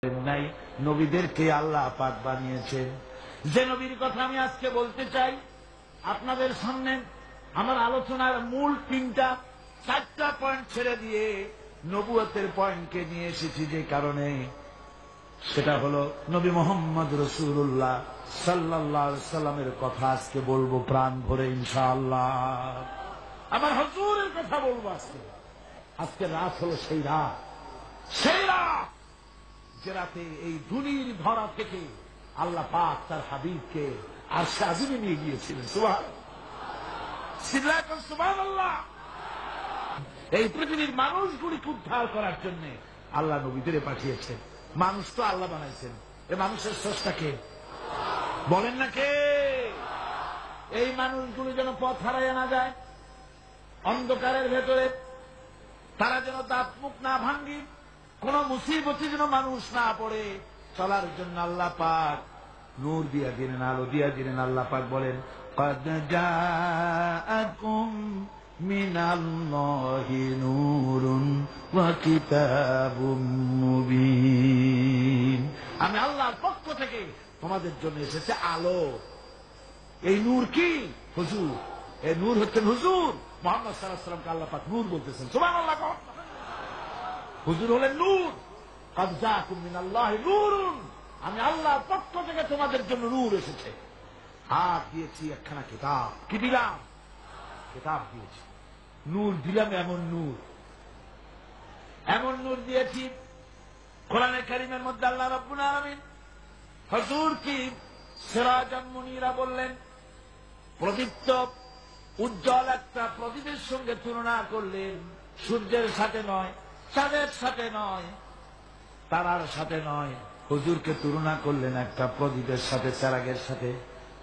নাই, নবীদেরকে আল্লাহ পাক বানিয়েছেন। যে নবীর কথা আমি আজকে বলতে চাই আপনাদের সামনে, আমার আলোচনার মূল চারটা পয়েন্ট ছেড়ে দিয়ে নবুয়তের পয়েন্টকে নিয়ে এসেছি, যে কারণে সেটা হলো নবী মুহাম্মদ রাসূলুল্লাহ সাল্লাল্লাহু আলাইহি সাল্লামের কথা আজকে বলবো প্রাণ ভরে ইনশাআল্লাহ। আমার হুজুরের কথা বলবো আজকে রাত হলো সেই রাত যে রাতে এই দুনির ধরা থেকে আল্লাহ পাক তার হাবিবকে আরশে আজিমে নিয়ে গিয়েছিলেন। সুবহানাল্লাহ। এই পৃথিবীর মানুষগুলিকে উদ্ধার করার জন্য আল্লাহ নবীদের পাঠিয়েছেন। মানুষ তো আল্লাহ বানাইছেন, এ মানুষের স্রষ্টাকে বলেন না কে? এই মানুষগুলি যেন পথ হারাইয়া না যায়, অন্ধকারের ভেতরে তারা যেন দাঁত মুখ না ভাঙ্গি, কোন মুসিবতে যেন মানুষ না পড়ে, চলার জন্য আল্লাহ পাক নূর দিয়া দিলেন, আলো দিয়া দিলেন। আল্লাহ পাক বলেন, قد جاءكم من الله نور وكتاب مبين। আমি আল্লাহর পক্ষ থেকে তোমাদের জন্য এসেছে আলো। এই নূর কি? হুজুর। এই নূর হচ্ছেন হুজুর মুহাম্মদ সাল্লাল্লাহু আলাইহি ওয়াসাল্লামকে আল্লাহ পাক নূর বলতেছেন। সুবহানাল্লাহ। হুজুর হলেন নূর। قد جاءكم من الله نور। আমি আল্লাহর পক্ষ থেকে তোমাদের জন্য নূর এসেছে। আর দিয়েছি একখানা কিতাব। কি দিলাম? কিতাব দিয়েছি। নূর দিলাম, এমন নূর দিয়েছি। কোরআনে কারীমের মধ্যে আল্লাহ রাব্বুল আলামিন হুজুর কি সিরাজাম মুনীরা বললেন। প্রদীপ্ত উজ্জ্বল একটা প্রদীপের সঙ্গে তুলনা করলেন। সূর্যের সাথে নয়, চাঁদের সাথে নয়, তারার সাথে নয়, হুজুরকে তুলনা করলেন একটা প্রদীপের সাথে, চেরাগের সাথে।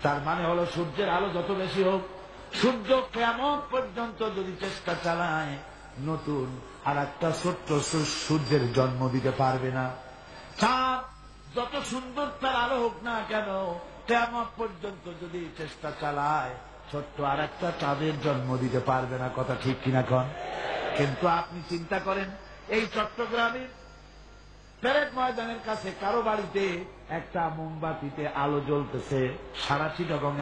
তার মানে হলো সূর্যের আলো যত বেশি হোক, সূর্য কিয়ামত পর্যন্ত যদি চেষ্টা চালায়, নতুন আর একটা ছোট্ট সূর্যের জন্ম দিতে পারবে না। চাঁদ যত সুন্দর তার আলো হোক না কেন, কিয়ামত পর্যন্ত যদি চেষ্টা চালায়, ছোট্ট আর একটা চাঁদের জন্ম দিতে পারবে না। কথা ঠিক কিনা কন? কিন্তু আপনি চিন্তা করেন, এই চট্টগ্রামের প্যারেড ময়দানের কাছে কারো বাড়িতে একটা মোমবাতিতে আলো জ্বলতেছে, সারা চিটাগং